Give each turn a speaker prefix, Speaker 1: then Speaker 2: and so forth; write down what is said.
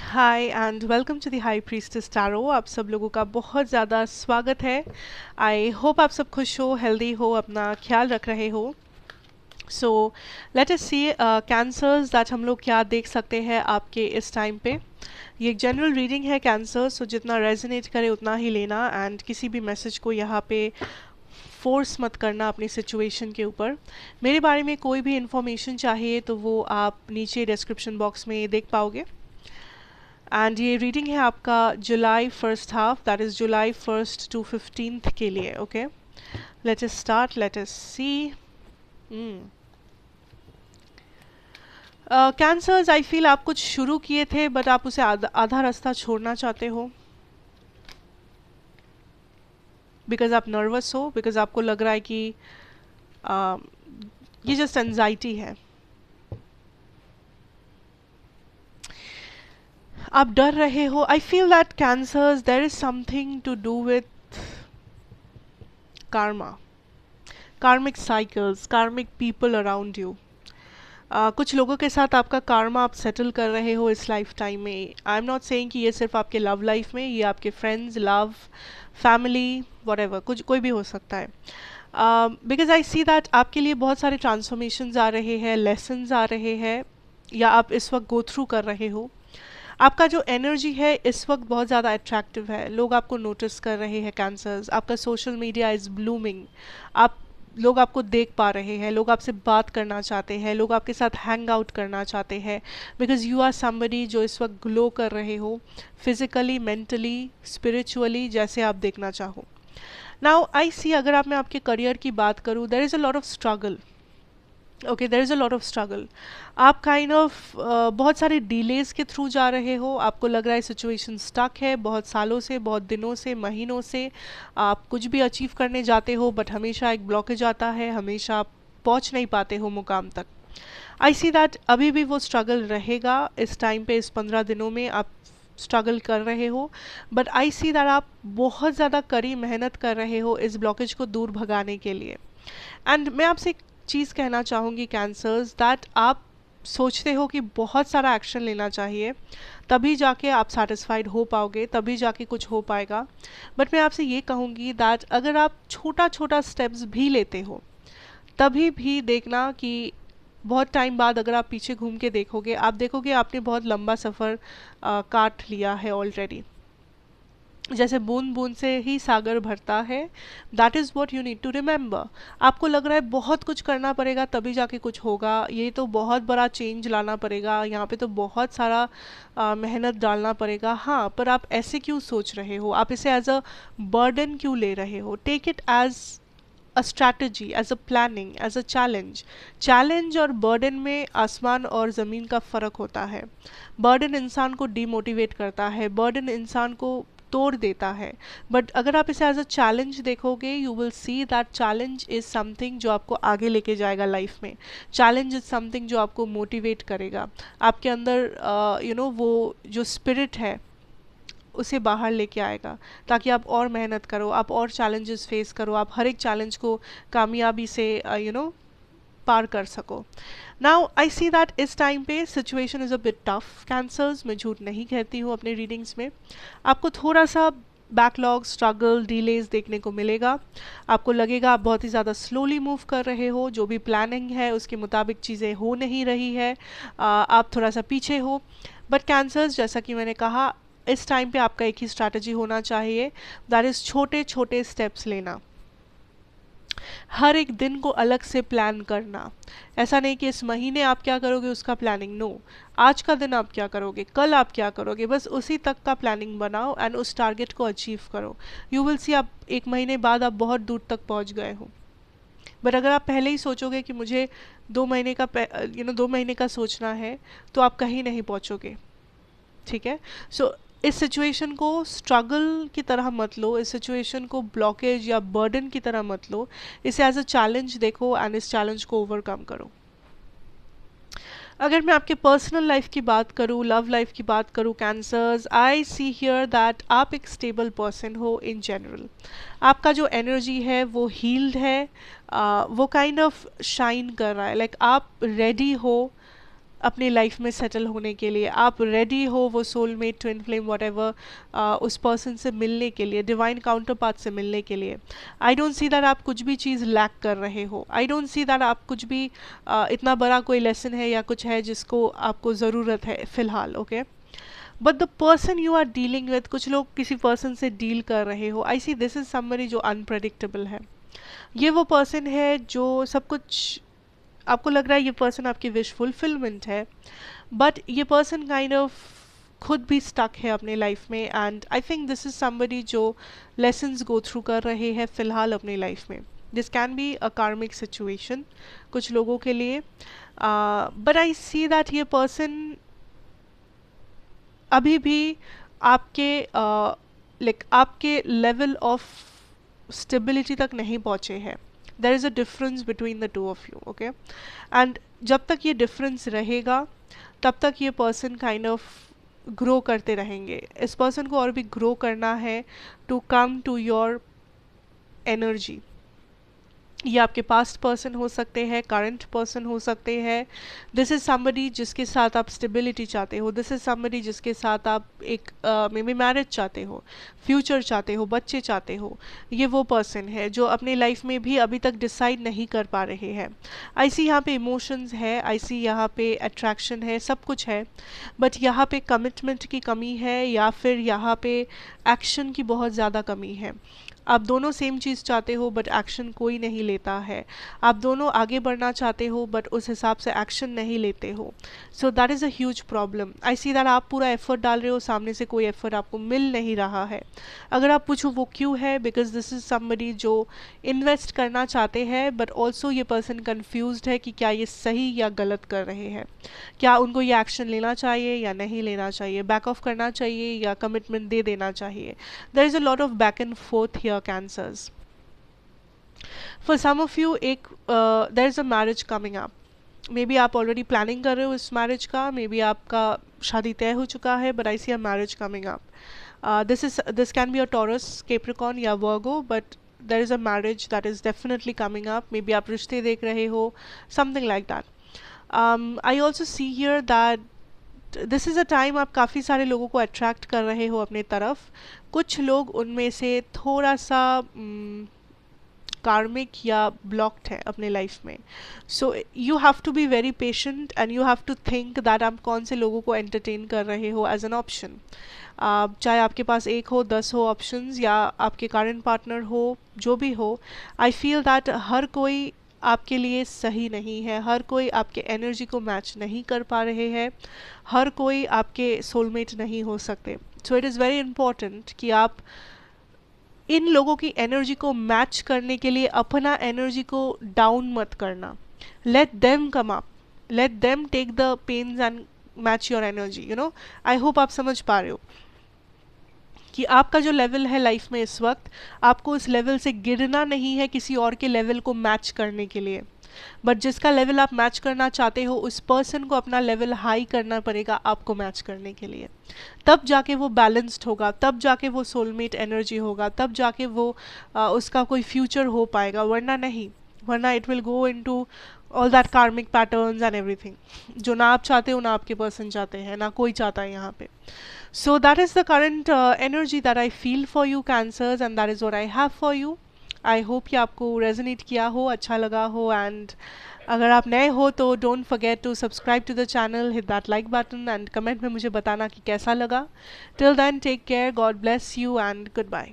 Speaker 1: Hi and welcome to the high priestess tarot. आप सब लोगों का बहुत ज़्यादा स्वागत है। आई होप आप सब खुश हो, हेल्दी हो, अपना ख्याल रख रहे हो। So let us see Cancers that हम लोग क्या देख सकते हैं आपके इस टाइम पे। ये एक जनरल रीडिंग है कैंसर, सो जितना रेजोनेट करे उतना ही लेना एंड किसी भी मैसेज को यहाँ पे फोर्स मत करना अपनी सिचुएशन के ऊपर। मेरे बारे में कोई भी इंफॉर्मेशन चाहिए तो वो आप नीचे डिस्क्रिप्शन बॉक्स में देख पाओगे। एंड ये रीडिंग है आपका July first half, that is July 1 to 15 के लिए। Okay, let us start, let us see. Cancers, I feel आप कुछ शुरू किए थे बट आप उसे आधा रास्ता छोड़ना चाहते हो बिकॉज आप नर्वस हो, बिकॉज आपको लग रहा है कि ये जस्ट एंजाइटी है। आप डर रहे हो। I feel that cancers there is something to do with karma, karmic cycles, karmic people around you. कुछ लोगों के साथ आपका कार्मा आप सेटल कर रहे हो इस लाइफ टाइम में। आई एम नॉट सेइंग कि ये सिर्फ आपके लव लाइफ में, ये आपके फ्रेंड्स, लव, फैमिली, वॉट कुछ कोई भी हो सकता है। बिकॉज आई सी दैट आपके लिए बहुत सारे ट्रांसफॉर्मेशंस आ रहे हैं, लेसन्स आ रहे हैं, या आप इस वक्त गो थ्रू कर रहे हो। आपका जो एनर्जी है इस वक्त बहुत ज़्यादा अट्रैक्टिव है, लोग आपको नोटिस कर रहे हैं कैंसर्स। आपका सोशल मीडिया इज़ ब्लूमिंग। आप लोग आपको देख पा रहे हैं, लोग आपसे बात करना चाहते हैं, लोग आपके साथ हैंग आउट करना चाहते हैं बिकॉज यू आर समबडी जो इस वक्त ग्लो कर रहे हो फिजिकली, मेंटली, स्पिरिचुअली, जैसे आप देखना चाहो। नाउ आई सी, अगर मैं आपके करियर की बात करूँ, there is a lot of struggle. Okay, there is a lot of struggle. आप काइंड ऑफ बहुत सारे डिलेज के थ्रू जा रहे हो। आपको लग रहा है सिचुएशन स्टक है बहुत सालों से, बहुत दिनों से, महीनों से। आप कुछ भी अचीव करने जाते हो बट हमेशा एक ब्लॉकेज आता है, हमेशा आप पहुंच नहीं पाते हो मुकाम तक। आई सी दैट अभी भी वो स्ट्रगल रहेगा इस टाइम पे, इस 15 दिनों में आप स्ट्रगल कर रहे हो। बट आई सी दैट आप बहुत ज़्यादा कड़ी मेहनत कर रहे हो इस ब्लॉकेज को दूर भगाने के लिए। एंड मैं आपसे एक चीज़ कहना चाहूँगी कैंसर्स, दैट आप सोचते हो कि बहुत सारा एक्शन लेना चाहिए तभी जाके आप सेटिस्फाइड हो पाओगे, तभी जाके कुछ हो पाएगा। बट मैं आपसे ये कहूँगी दैट अगर आप छोटा छोटा स्टेप्स भी लेते हो तभी भी देखना कि बहुत टाइम बाद अगर आप पीछे घूम के देखोगे, आप देखोगे आपने बहुत लंबा सफ़र काट लिया है ऑलरेडी। जैसे बूंद बूंद से ही सागर भरता है, that is what you need to remember. आपको लग रहा है बहुत कुछ करना पड़ेगा तभी जाके कुछ होगा, ये तो बहुत बड़ा चेंज लाना पड़ेगा, यहाँ पे तो बहुत सारा मेहनत डालना पड़ेगा। हाँ, पर आप ऐसे क्यों सोच रहे हो? आप इसे एज अ बर्डन क्यों ले रहे हो? Take it as a strategy, as a planning, as a challenge. Challenge और बर्डन में आसमान और ज़मीन का फ़र्क होता है। बर्डन इंसान को डीमोटिवेट करता है, बर्डन इंसान को तोड़ देता है। बट अगर आप इसे एज अ चैलेंज देखोगे, you will see that challenge is something जो आपको आगे लेके जाएगा लाइफ में। चैलेंज इज़ समथिंग जो आपको मोटिवेट करेगा, आपके अंदर वो जो स्पिरिट है उसे बाहर लेके आएगा, ताकि आप और मेहनत करो, आप और चैलेंजेस फेस करो, आप हर एक चैलेंज को कामयाबी से पार कर सको। नाउ आई सी दैट इस टाइम पे situation is a bit tough cancers, मैं झूठ नहीं कहती हूँ अपने रीडिंग्स में। आपको थोड़ा सा बैकलॉग, स्ट्रगल, डिलेज देखने को मिलेगा। आपको लगेगा आप बहुत ही ज़्यादा स्लोली मूव कर रहे हो, जो भी प्लानिंग है उसके मुताबिक चीज़ें हो नहीं रही है, आप थोड़ा सा पीछे हो। बट कैंसर्स, जैसा कि मैंने कहा, इस टाइम पे आपका एक ही स्ट्रैटेजी होना चाहिए, दैट इज़ छोटे छोटे स्टेप्स लेना। हर एक दिन को अलग से प्लान करना। ऐसा नहीं कि इस महीने आप क्या करोगे उसका प्लानिंग, नो। आज का दिन आप क्या करोगे, कल आप क्या करोगे, बस उसी तक का प्लानिंग बनाओ एंड उस टारगेट को अचीव करो। यू विल सी आप एक महीने बाद आप बहुत दूर तक पहुंच गए हो। बट अगर आप पहले ही सोचोगे कि मुझे 2 महीने का 2 महीने का सोचना है, तो आप कहीं नहीं पहुंचोगे। ठीक है, सो इस सिचुएशन को स्ट्रगल की तरह मत लो, इस सिचुएशन को ब्लॉकेज या बर्डन की तरह मत लो, इसे एज अ चैलेंज देखो एंड इस चैलेंज को ओवरकम करो। अगर मैं आपके पर्सनल लाइफ की बात करूँ, लव लाइफ की बात करूँ cancers, I C here that आप एक स्टेबल पर्सन हो इन जनरल। आपका जो एनर्जी है वो हील्ड है, वो काइंड ऑफ शाइन कर रहा है, लाइक आप रेडी हो अपनी लाइफ में सेटल होने के लिए, आप रेडी हो वो सोलमेट, ट्विन फ्लेम, व्हाटएवर, उस पर्सन से मिलने के लिए, डिवाइन काउंटर पार्ट से मिलने के लिए। आई डोंट सी दैट आप कुछ भी चीज़ लैक कर रहे हो। आई डोंट सी दैट आप कुछ भी इतना बड़ा कोई लेसन है या कुछ है जिसको आपको ज़रूरत है फ़िलहाल। Okay, but the person you are dealing with, कुछ लोग किसी पर्सन से डील कर रहे हो, I see this is somebody जो अनप्रडिक्टेबल है। ये वो पर्सन है जो सब कुछ, आपको लग रहा है ये पर्सन आपकी विश फुलफिलमेंट है, बट ये पर्सन काइंड ऑफ खुद भी स्टक है अपने लाइफ में। And I think this is somebody जो लेसन्स गो थ्रू कर रहे हैं फ़िलहाल अपनी लाइफ में। दिस कैन बी अ कार्मिक सिचुएशन कुछ लोगों के लिए, बट आई सी दैट ये पर्सन अभी भी आपके आपके लेवल ऑफ स्टेबिलिटी तक नहीं पहुँचे हैं। There is a difference between the two of you. Okay, and जब तक ये डिफरेंस रहेगा तब तक ये पर्सन काइंड ऑफ ग्रो करते रहेंगे। इस पर्सन को और भी ग्रो करना है to come to your energy. ये आपके पास्ट पर्सन हो सकते हैं, करंट पर्सन हो सकते हैं। दिस इज़ समबडी जिसके साथ आप स्टेबिलिटी चाहते हो, दिस इज़ समबडी जिसके साथ आप एक मे बी मैरिज चाहते हो, फ्यूचर चाहते हो, बच्चे चाहते हो। ये वो पर्सन है जो अपनी लाइफ में भी अभी तक डिसाइड नहीं कर पा रहे हैं। आई सी यहाँ पे इमोशंस है, आई सी यहाँ पे अट्रैक्शन है, सब कुछ है, बट यहाँ पे कमिटमेंट की कमी है या फिर यहाँ पे एक्शन की बहुत ज़्यादा कमी है। आप दोनों सेम चीज़ चाहते हो बट एक्शन कोई नहीं लेता है। आप दोनों आगे बढ़ना चाहते हो बट उस हिसाब से एक्शन नहीं लेते हो। So that is a huge problem. I see that आप पूरा एफर्ट डाल रहे हो, सामने से कोई एफर्ट आपको मिल नहीं रहा है। अगर आप पूछो वो क्यों है, बिकॉज दिस इज़ समबडी जो इन्वेस्ट करना चाहते हैं बट ऑल्सो ये पर्सन कन्फ्यूज्ड है कि क्या ये सही या गलत कर रहे हैं, क्या उनको ये एक्शन लेना चाहिए या नहीं लेना चाहिए, बैक ऑफ करना चाहिए या कमिटमेंट दे देना चाहिए। There is a lot of back and forth here cancers. For some of you there is a marriage coming up. May be आप ऑलरेडी प्लानिंग कर रहे हो इस मैरिज का, मे बी आपका शादी तय हो चुका है, but I see a marriage coming up. This can be a Taurus, Capricorn या Virgo, but there is a marriage that is definitely coming up. Maybe आप रिश्ते देख रहे हो, something like that. I also see here that this is a time आप काफ़ी सारे लोगों को अट्रैक्ट कर रहे हो अपने तरफ। कुछ लोग उनमें से थोड़ा सा कार्मिक या ब्लॉक्ड है अपने लाइफ में। So you have to be very patient and you have to think that आप कौन से लोगों को एंटरटेन कर रहे हो एज एन ऑप्शन। चाहे आपके पास 1 हो, 10 हो ऑप्शंस, या आपके करंट पार्टनर हो, जो भी हो, आई फील दैट हर कोई आपके लिए सही नहीं है, हर कोई आपके एनर्जी को मैच नहीं कर पा रहे हैं, हर कोई आपके सोलमेट नहीं हो सकते। So it is very important कि आप इन लोगों की एनर्जी को मैच करने के लिए अपना एनर्जी को डाउन मत करना। Let them come up, let them take the pains and match your energy. You know, I hope आप समझ पा रहे हो कि आपका जो लेवल है लाइफ में इस वक्त, आपको उस लेवल से गिरना नहीं है किसी और के लेवल को मैच करने के लिए, बट जिसका लेवल आप मैच करना चाहते हो उस पर्सन को अपना लेवल हाई करना पड़ेगा आपको मैच करने के लिए। तब जाके वो बैलेंस्ड होगा, तब जाके वो सोलमेट एनर्जी होगा, तब जाके वो उसका कोई फ्यूचर हो पाएगा, वरना नहीं। वरना it will go into all that कार्मिक पैटर्न्स एंड एवरीथिंग, जो ना आप चाहते हो ना आपके पर्सन चाहते हैं, ना कोई चाहता है यहाँ पे। So that is the current energy that I feel for you cancers, and that is what I have for you. I hope कि आपको रेजोनेट किया हो, अच्छा लगा हो, एंड अगर आप नए हो तो don't forget to subscribe to the channel, hit that like button and comment में मुझे बताना कि कैसा लगा। Till then take care, God bless you and good bye.